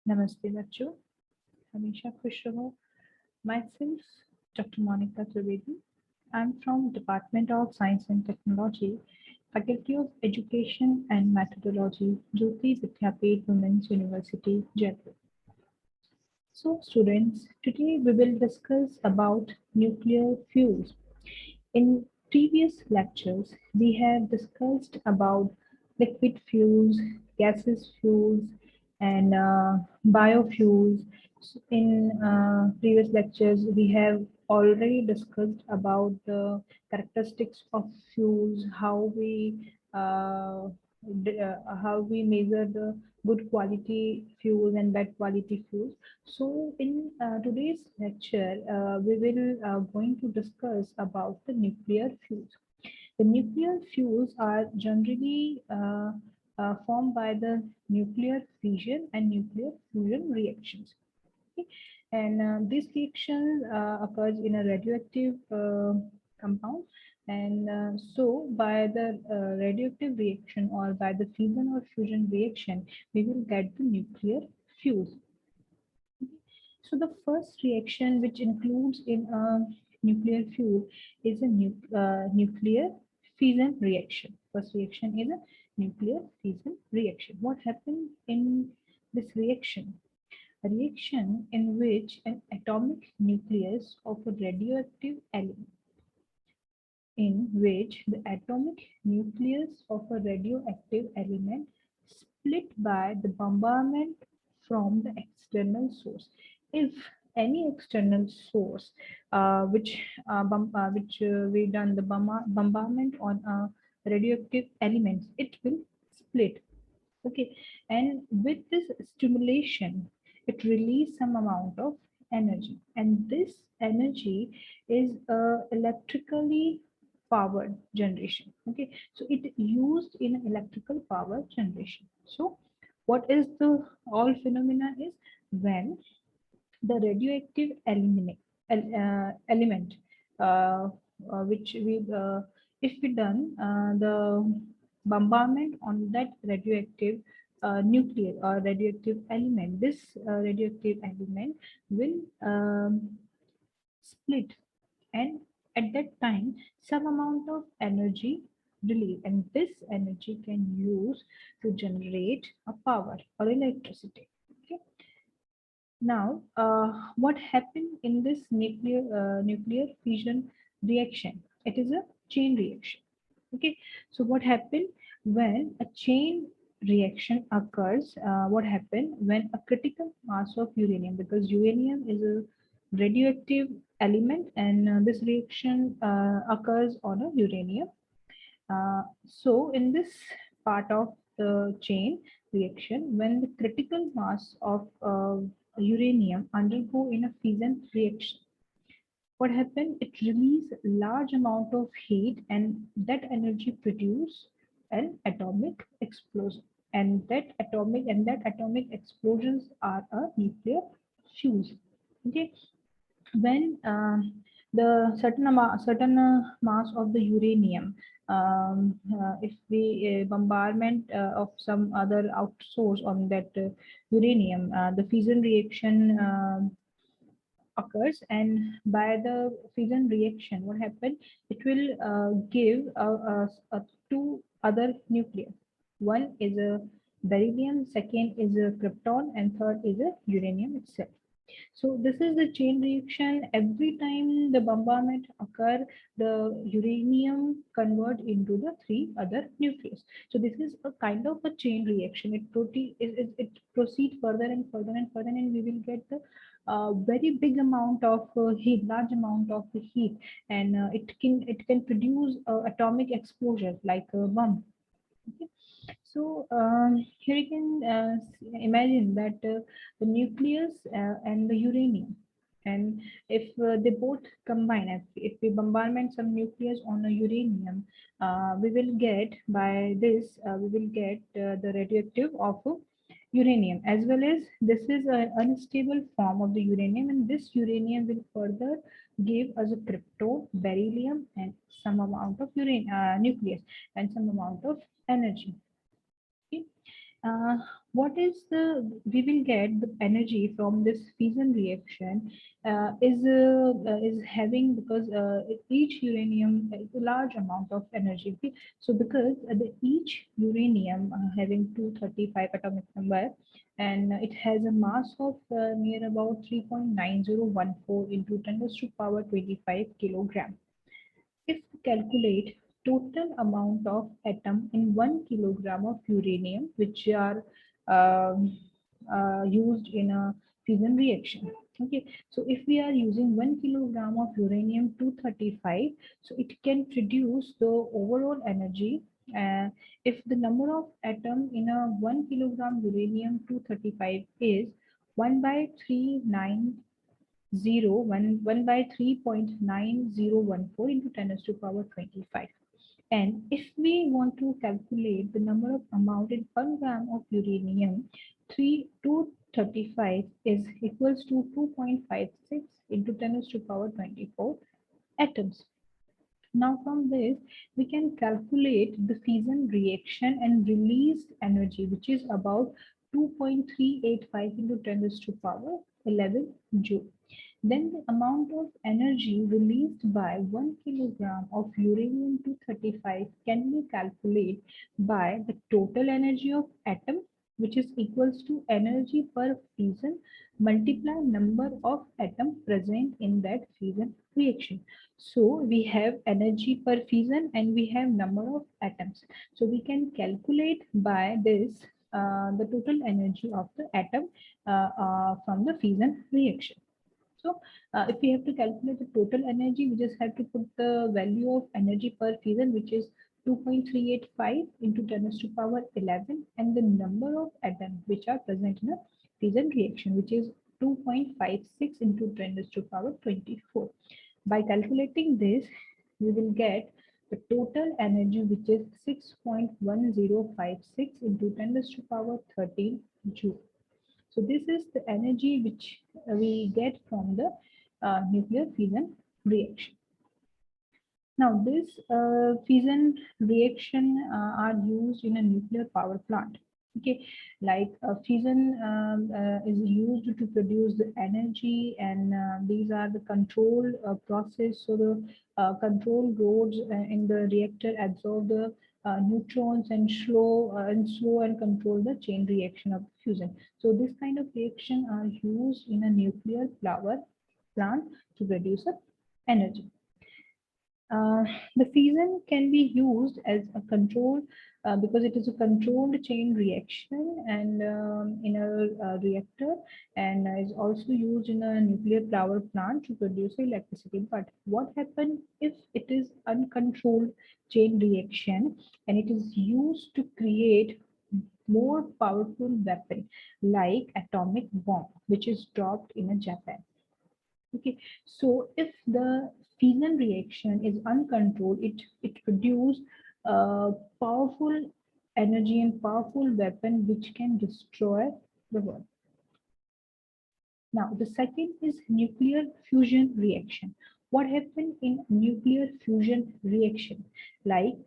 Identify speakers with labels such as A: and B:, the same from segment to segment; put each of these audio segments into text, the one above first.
A: नमस्ते बच्चों, हमेशा खुश रहो। Myself, Dr. Monica Trivedi. I'm from Department of Science and Technology, Faculty of Education and Methodology, Jyoti Vidyapeeth Women's University, Jaipur. So, students, today we will discuss about nuclear fuels. In previous lectures, we have discussed about liquid fuels, gaseous fuels, and biofuels. In previous lectures, we have already discussed about the characteristics of fuels, how we measure the good quality fuels and bad quality fuels. So in today's lecture, we will going to discuss about the nuclear fuels. The nuclear fuels are generally formed by the nuclear fission and nuclear fusion reactions. Okay? And this reaction occurs in a radioactive compound. And so by the radioactive reaction or by the fission or fusion reaction, we will get the nuclear fuels. So the first reaction which includes in a nuclear fuel is a nuclear fission reaction. First reaction is a nuclear fission reaction. What happens in this reaction? A reaction in which an atomic nucleus of a radioactive element in which the atomic nucleus of a radioactive element split by the bombardment from the external source. If any external source which we done the bombardment on a radioactive elements, it will split. Okay, and with this stimulation, it release some amount of energy, and this energy is electrically powered generation. Okay, so it used in electrical power generation. So what is the all phenomena is when the radioactive element which we if we done the bombardment on that radioactive nuclear or radioactive element, this radioactive element will split, and at that time some amount of energy release, and this energy can use to generate a power or electricity. Okay. Now, what happened in this nuclear fission reaction? It is a chain reaction. Okay, so what happened when a chain reaction occurs? What happened when a critical mass of uranium, because uranium is a radioactive element, and this reaction occurs on a uranium. So in this part of the chain reaction, when the critical mass of uranium undergo in a fission reaction, what happened? It release large amount of heat, and that energy produce an atomic explosion. And that atomic explosions are a nuclear fuse. Okay, when certain mass of the uranium, if we bombardment of some other out source on that uranium, the fission reaction occurs, and by the fission reaction, what happened? It will give two other nucleus. One is a beryllium, second is a krypton, and third is a uranium itself. So this is the chain reaction. Every time the bombardment occur, the uranium convert into the three other nucleus. So this is a kind of a chain reaction. It proceed further and further and further, and we will get the very big amount of heat, large amount of heat, and it can produce atomic explosion like a bomb. Okay. So here you can imagine that the nucleus and the uranium, and if they both combine, if we bombardment some nucleus on a uranium, we will get by this we will get the radioactive of uranium, as well as this is an unstable form of the uranium, and this uranium will further give us a crypto, beryllium, and some amount of uranium nucleus and some amount of energy. Okay. what is we will get the energy from this fission reaction is having, because each uranium is a large amount of energy. Okay? So because each uranium having 235 atomic number, and it has a mass of near about 3.9014 into 10 raised to power 25 kilogram. If we calculate total amount of atom in 1 kilogram of uranium, which are um, used in a fission reaction. Okay, so if we are using 1 kilogram of uranium 235, so it can produce the overall energy. Uh, if the number of atom in a 1 kilogram uranium 235 is 1 by 39 one by 3.9014 into 10 raised to power 25. And if we want to calculate the number of amount in 1 gram of uranium, 235 is equals to 2.56 into 10 raised to power 24 atoms. Now from this, we can calculate the fission reaction and released energy, which is about 2.385 into 10 raised to power 11 joule. Then the amount of energy released by 1 kilogram of uranium 235 can be calculated by the total energy of atom, which is equals to energy per fission multiply number of atom present in that fission reaction. So we have energy per fission and we have number of atoms. So we can calculate by this the total energy of the atom from the fission reaction. So if we have to calculate the total energy, we just have to put the value of energy per fission, which is 2.385 into 10 raised to power 11, and the number of atoms which are present in a fission reaction, which is 2.56 into 10 raised to power 24. By calculating this, we will get the total energy, which is 6.1056 into 10 raised to power 13 joule. So this is the energy which we get from the nuclear fission reaction. Now this fission reaction are used in a nuclear power plant. Okay, like fission is used to produce the energy, and these are the control process. So the control rods in the reactor absorb the neutrons and slow and control the chain reaction of fusion. So this kind of reaction are used in a nuclear power plant to produce energy. The fission can be used as a control because it is a controlled chain reaction and in a reactor, and is also used in a nuclear power plant to produce electricity. But what happens if it is uncontrolled chain reaction and it is used to create more powerful weapon like atomic bomb, which is dropped in a Japan? Okay, so if the fission reaction is uncontrolled, it produces powerful energy and powerful weapon which can destroy the world. Now, the second is nuclear fusion reaction. What happens in nuclear fusion reaction? Like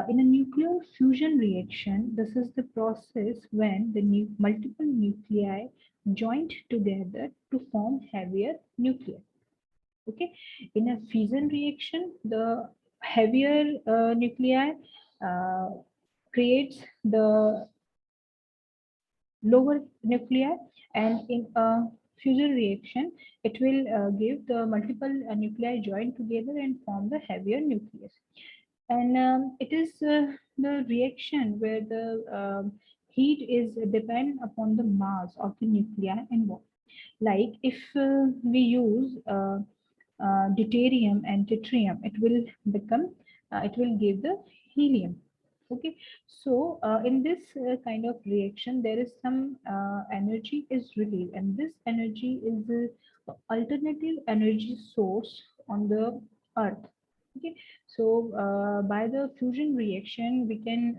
A: in a nuclear fusion reaction, this is the process when the multiple nuclei joined together to form heavier nuclei. Okay, in a fission reaction, the heavier nuclei uh, creates the lower nuclei, and in a fusion reaction, it will give the multiple nuclei joined together and form the heavier nucleus. And it is the reaction where the heat is depend upon the mass of the nuclei involved. Like if we use deuterium and tritium, it will become, it will give the helium. Okay, so in this kind of reaction, there is some energy is released, and this energy is the alternative energy source on the earth. Okay, so by the fusion reaction, we can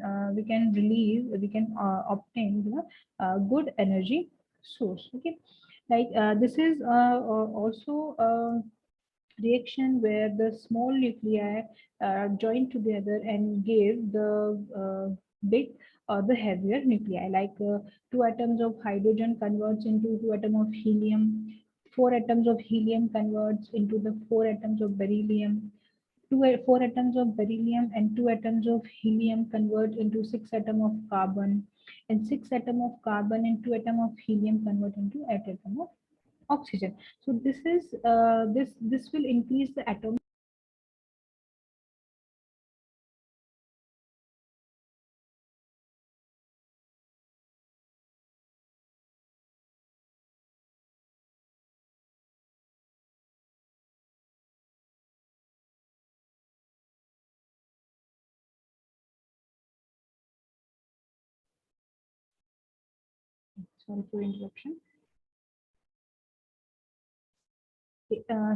A: release, we can obtain the good energy source. Okay, like this is also reaction where the small nuclei join together and give the big the heavier nuclei, like 2 atoms of hydrogen converts into 2 atoms of helium, 4 atoms of helium converts into the 4 atoms of beryllium, 4 atoms of beryllium and 2 atoms of helium convert into 6 atoms of carbon, and 6 atoms of carbon and 2 atoms of helium convert into 8 atoms of oxygen. So this is this will increase the atom. Sorry for interruption.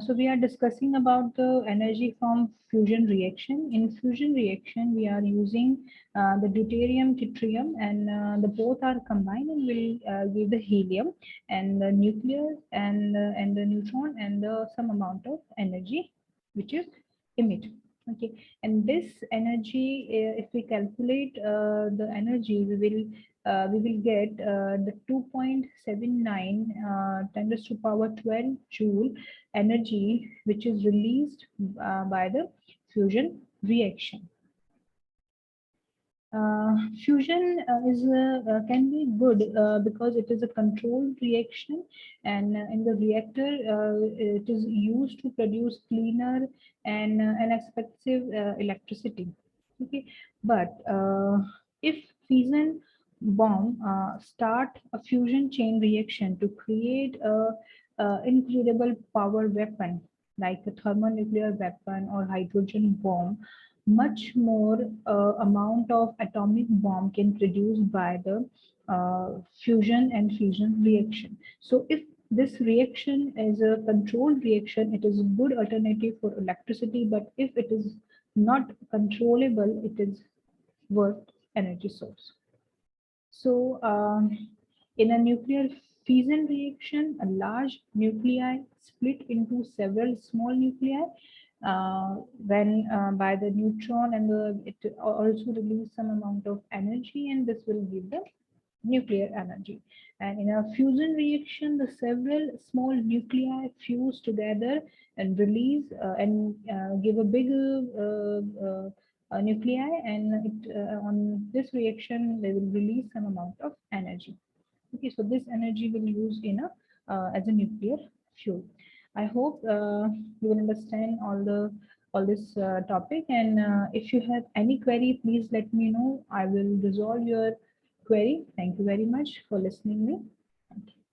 A: So we are discussing about the energy from fusion reaction. In fusion reaction, we are using the deuterium, tritium, and the both are combined and will give the helium and the nucleus and the neutron and the some amount of energy which is emitted. Okay, and this energy, if we calculate the energy, we will get the 2.79 10 raised to power 12 joule energy which is released by the fusion reaction. Fusion can be good because it is a controlled reaction, and in the reactor it is used to produce cleaner and inexpensive electricity. Okay, but if fission bomb start a fusion chain reaction to create a incredible power weapon like a thermonuclear weapon or hydrogen bomb, much more amount of atomic bomb can produce by the fusion and fusion reaction. So if this reaction is a controlled reaction, it is a good alternative for electricity, but if it is not controllable, it is worth energy source. So in a nuclear fission reaction, a large nuclei split into several small nuclei when by the neutron, and it also release some amount of energy, and this will give the nuclear energy. And in a fusion reaction, the several small nuclei fuse together and release give a big nuclei, and on this reaction they will release some amount of energy. Okay, so this energy will use in a as a nuclear fuel. I hope you will understand all this topic, and if you have any query, please let me know. I will resolve your query. Thank you very much for listening me. Thank you.